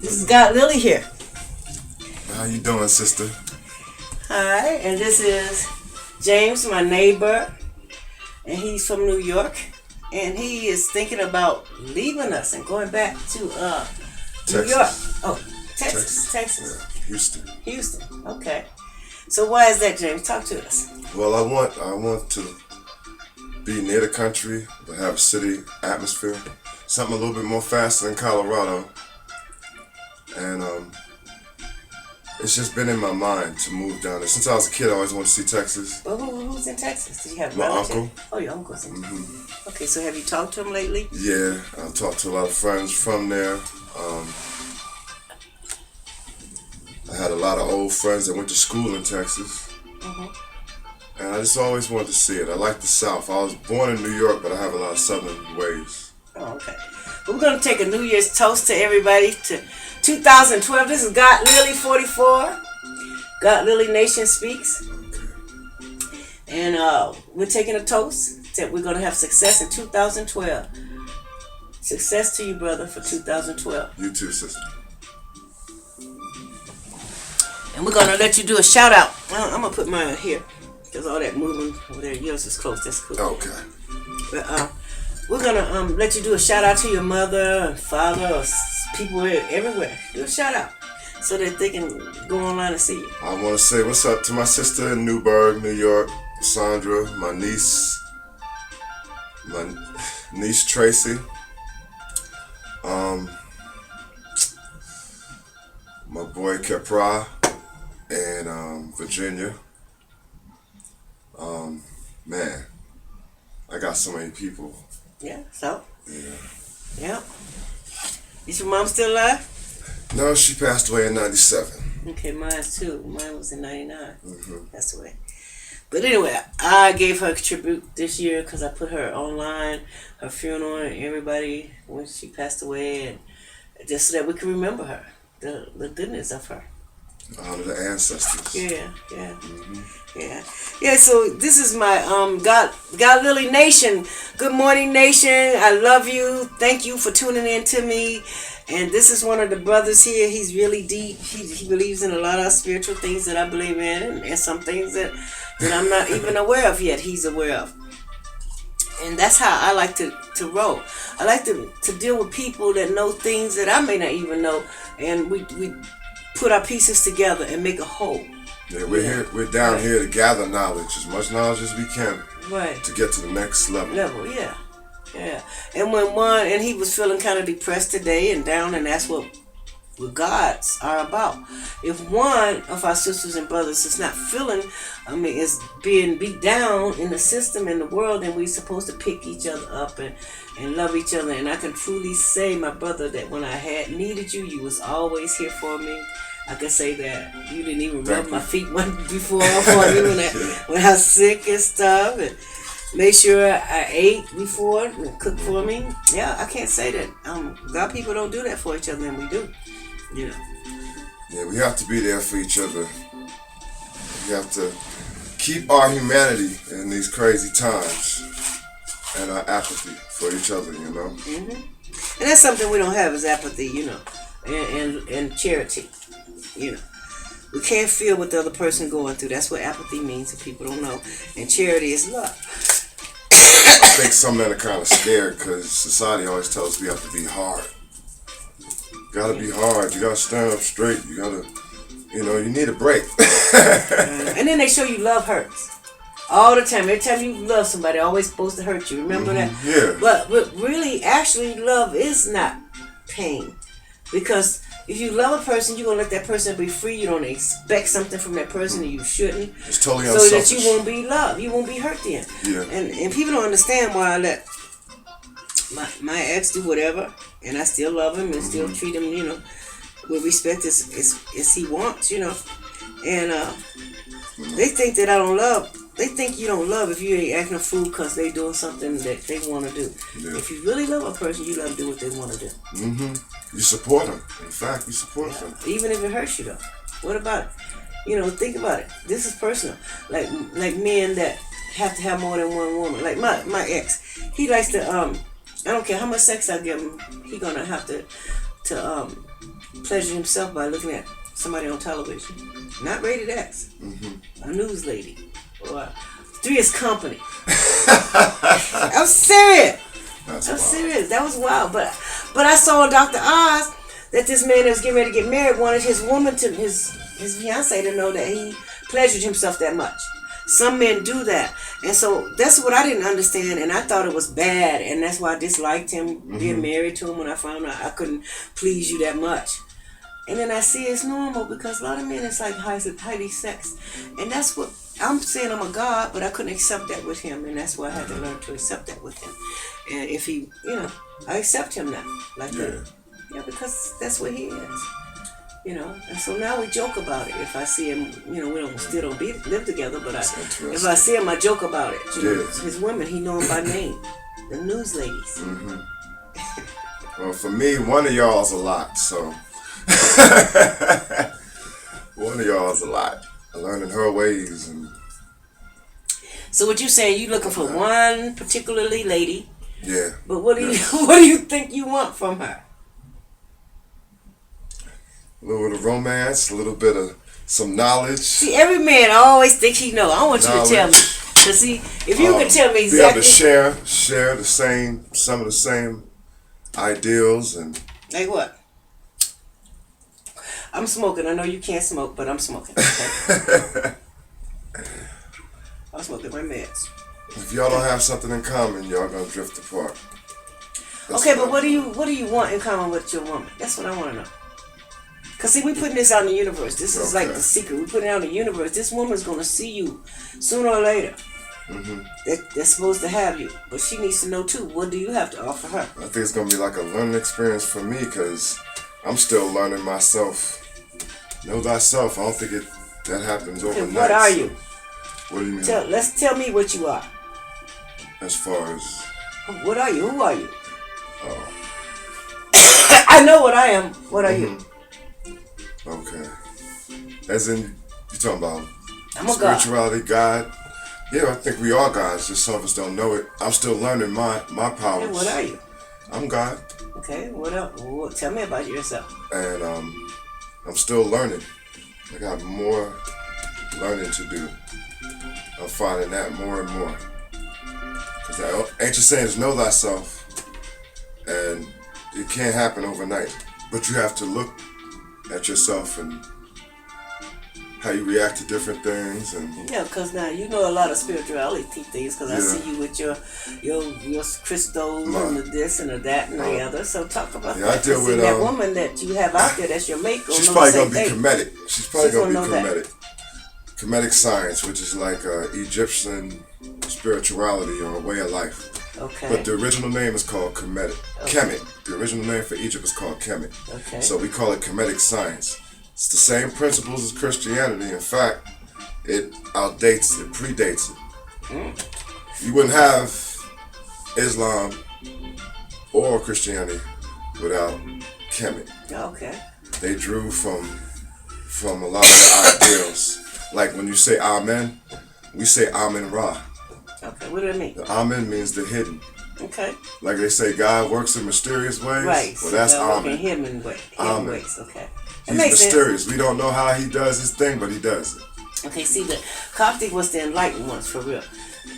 This is God Lily here. How you doing, sister? Hi, and this is James, my neighbor, and he's from New York, and he is thinking about leaving us and going back to New York. Oh, Texas. Yeah, Houston. Okay. So why is that, James? Talk to us. Well, I want to be near the country, but have a city atmosphere. Something a little bit more faster than Colorado. And it's just been in my mind to move down there. Since I was a kid, I always wanted to see Texas. Well, who's in Texas? Did you have my relatives? uncle? Oh, your uncle's in Texas. Okay, so have you talked to him lately? Yeah, I've talked to a lot of friends from there. I had a lot of old friends that went to school in Texas. And I just always wanted to see it. I like the South. I was born in New York, but I have a lot of Southern ways. Oh, okay. We're going to take a New Year's toast to everybody to 2012. This is godlili44. God Lily Nation Speaks. And we're taking a toast that we're going to have success in 2012. Success to you, brother, for 2012. You too, sister. And we're going to let you do a shout out. I'm going to put mine here. Because all that moving over there, yours is close. That's cool. Okay. But we're going to let you do a shout out to your mother and father or people everywhere. Do a shout out so that they can go online and see you. I want to say what's up to my sister in Newburgh, New York, Sandra, my niece Tracy, my boy Capra, and Virginia. Man, I got so many people. Yeah, so? Yeah. Yeah. Is your mom still alive? No, she passed away in 97. Okay, mine too. Mine was in 99. Passed away. But anyway, I gave her a tribute this year because I put her online, her funeral, and everybody when she passed away, and just so that we can remember her, the goodness of her. Honor the ancestors. Yeah. So this is my God Lily Nation. Good morning, Nation. I love you. Thank you for tuning in to me. And this is one of the brothers here. He's really deep. He believes in a lot of spiritual things that I believe in, and some things that I'm not even aware of yet. He's aware of. And that's how I like to roll. I like to deal with people that know things that I may not even know, and we put our pieces together and make a whole. Yeah, we're down here to gather knowledge, as much knowledge as we can, right, to get to the next level. Yeah. And when he was feeling kind of depressed today and down, and that's what gods are about. If one of our sisters and brothers is not feeling, is being beat down in the system, in the world, then we're supposed to pick each other up and love each other. And I can truly say, my brother, that when I had needed you, you was always here for me. I can say that you didn't even rub my feet before for me when I was sick and stuff, and made sure I ate before and cooked for me. Yeah, I can't say that. God people don't do that for each other, and we do. Yeah. Yeah, we have to be there for each other. We have to keep our humanity in these crazy times and our apathy for each other, you know. And that's something we don't have is apathy, you know, and charity, you know. We can't feel what the other person going through. That's what apathy means if people don't know. And charity is love. I think some men are kind of scared because society always tells us we have to be hard. You gotta be hard. You gotta stand up straight. You gotta, you need a break. And then they show you love hurts. All the time. Every time you love somebody, always supposed to hurt you. Remember that? Yeah. But really, actually, love is not pain. Because if you love a person, you're going to let that person be free. You don't expect something from that person and you shouldn't. It's totally unselfish. So that you won't be loved. You won't be hurt then. Yeah. And people don't understand why I let my ex do whatever, and I still love him and still treat him, with respect as he wants, And they think that I don't love. They think you don't love if you ain't acting a fool because they doing something that they want to do. Yeah. If you really love a person, you let them do what they want to do. You support them. In fact, you support them. Even if it hurts you, though. What about it? Think about it. This is personal. Like men that have to have more than one woman. Like my ex, he likes to I don't care how much sex I give him, he gonna have to to pleasure himself by looking at somebody on television. Not rated X. A news lady. Or 3 is company. I'm serious. That's I'm wild. serious. That was wild. But I saw on Dr. Oz that this man that was getting ready to get married wanted his woman to his fiance to know that he pleasured himself that much. Some men do that. And so that's what I didn't understand, and I thought it was bad, and that's why I disliked him being married to him when I found out I couldn't please you that much. And then I see it's normal because a lot of men it's like highly sex. And that's what I'm saying. I'm a God, but I couldn't accept that with him, and that's why I had to learn to accept that with him. And if he, I accept him now like that. Yeah, because that's what he is. And so now we joke about it. If I see him, we still don't live together, but if I see him, I joke about it. His women, he know them by name, the news ladies. Well, for me, one of y'all is a lot. So one of y'all is a lot. Learning her ways and. So what you saying? You looking for one particularly lady? Yeah. But what do you think you want from her? A little bit of romance, a little bit of some knowledge. See, every man always thinks he know. I want you to tell me. To see if you can tell me exactly. Be able to share some of the same ideals and. Like what? I'm smoking. I know you can't smoke, but I'm smoking. Okay? I'm smoking my meds. If y'all don't have something in common, y'all gonna drift apart. Okay, but what do you want in common with your woman? That's what I want to know. Because, see, we putting this out in the universe. This is like the secret. We put it out in the universe. This woman's going to see you sooner or later. That's supposed to have you. But she needs to know, too. What do you have to offer her? I think it's going to be like a learning experience for me because I'm still learning myself. Know thyself. I don't think that happens overnight. And what are you? What do you mean? Tell me what you are. As far as... What are you? Who are you? Oh. I know what I am. What are you? Okay. As in, you talking about I'm a spirituality, God? Yeah, I think we are gods. Just some of us don't know it. I'm still learning my powers. Hey, what are you? I'm God. Okay, what else? Well, tell me about yourself. And I'm still learning. I got more learning to do. I'm finding that more and more. Because that ancient saying is know thyself. And it can't happen overnight. But you have to look at yourself and how you react to different things. And yeah, because now you know a lot of spirituality things because I see you with your crystals and the this and the that and the other. So talk about that. I deal with that woman that you have out there that's your mate. She's probably going to be Kemetic. She's probably going to be Kemetic. Kemetic Science, which is like Egyptian spirituality or a way of life. Okay. But the original name is called Kemetic. Okay. Kemet. The original name for Egypt is called Kemet. Okay. So we call it Kemetic Science. It's the same principles as Christianity. In fact, it predates it. You wouldn't have Islam or Christianity without Kemet. Okay. They drew from a lot of the ideals. Like when you say Amen, we say Amen Ra. Okay, what do it mean? The Amen means the hidden. Okay. Like they say, God works in mysterious ways. Right. Well, that's Amen. Hidden ways. Okay. He's mysterious. We don't know how he does his thing, but he does it. Okay, see, the Coptic was the enlightened ones, for real.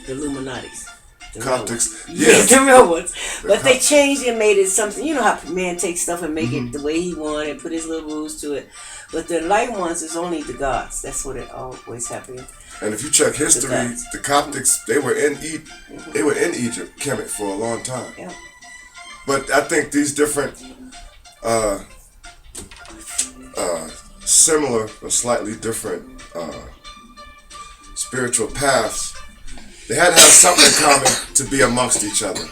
The Illuminatis. Coptics, yes, the real ones. But they changed and made it something. You know how man takes stuff and make it the way he wanted and put his little rules to it. But the enlightened ones is only the gods. That's what it always happened. And if you check history, the Coptics, they were in Egypt, Kemet, for a long time. Yeah. But I think these different similar or slightly different spiritual paths, they had to have something in common to be amongst each other.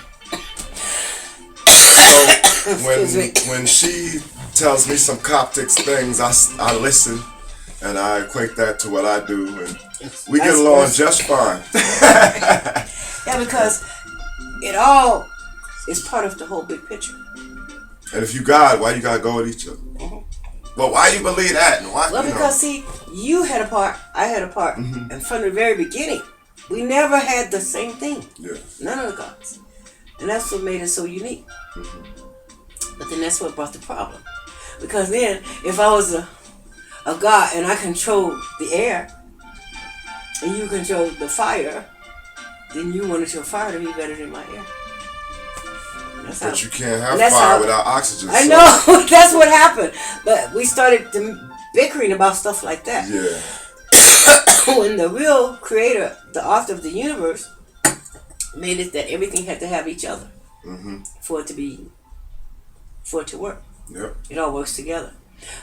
So when she tells me some Coptic things, I listen and I equate that to what I do, and we get along just fine. Yeah, because it all is part of the whole big picture. And if you God, why you gotta go with each other? But why you believe that? And why, because see, you had a part, I had a part, and from the very beginning, we never had the same thing. Yeah. None of the gods, and that's what made it so unique. But then that's what brought the problem. Because then, if I was a God and I control the air, and you control the fire, then you wanted your fire to be better than my air. But you can't have fire without oxygen. I know. That's what happened. But we started bickering about stuff like that. Yeah. When the real creator, the author of the universe, made it that everything had to have each other for it to work. Yep. It all works together.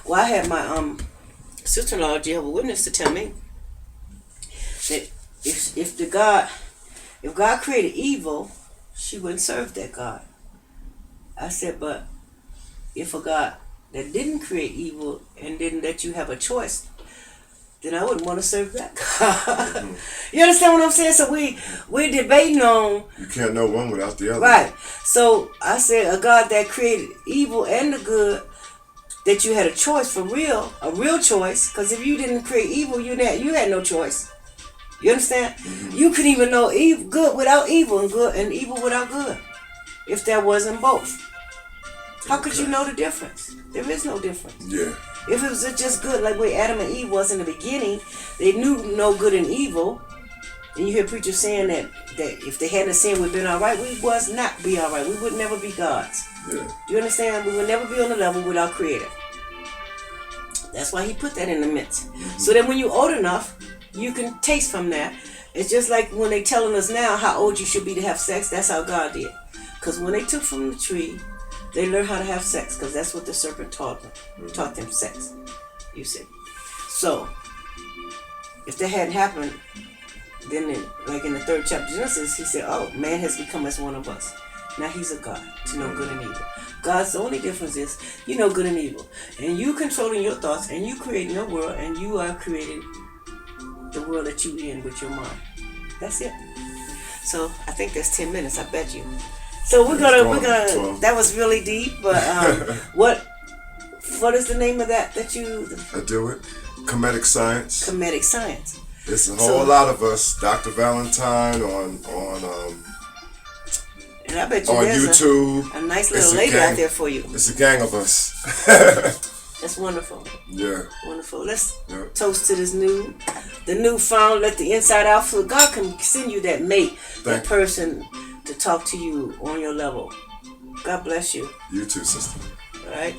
Well, I had my sister-in-law, Jehovah's Witness, to tell me that if God created evil, she wouldn't serve that God. I said, but if a God that didn't create evil and didn't let you have a choice, then I wouldn't want to serve that God. You understand what I'm saying? So we're debating on... You can't know one without the other. Right. So I said a God that created evil and the good, that you had a choice for real, a real choice, because if you didn't create evil, you had no choice. You understand? You couldn't even know good without evil and good and evil without good, if there wasn't both. How could you know the difference? There is no difference. Yeah. If it was just good, like where Adam and Eve was in the beginning, they knew no good and evil. And you hear preachers saying that if they hadn't sinned, we'd been all right. We was not be all right. We would never be gods. Yeah. Do you understand? We would never be on the level with our Creator. That's why He put that in the midst. So that when you're old enough, you can taste from that. It's just like when they telling us now how old you should be to have sex. That's how God did. Because when they took from the tree, they learned how to have sex, because that's what the serpent taught them. Taught them sex. You see. So, if that hadn't happened, then like in the 3rd chapter of Genesis, He said, oh, man has become as one of us. Now he's a God to know good and evil. God's the only difference is you know good and evil. And you controlling your thoughts, and you creating your world, and you are creating the world that you in with your mind. That's it. So I think that's 10 minutes, I bet you. So we're gonna that was really deep, but what is the name of that you I do it? Kemetic Science. Kemetic Science. It's a whole lot of us. Dr. Valentine on and I bet you on there's YouTube. A nice little lady out there for you. It's a gang of us. That's wonderful. Yeah. Wonderful. Let's toast to this the newfound, let the inside out, so God can send you that mate, that person to talk to you on your level. God bless you. You too, sister. All right.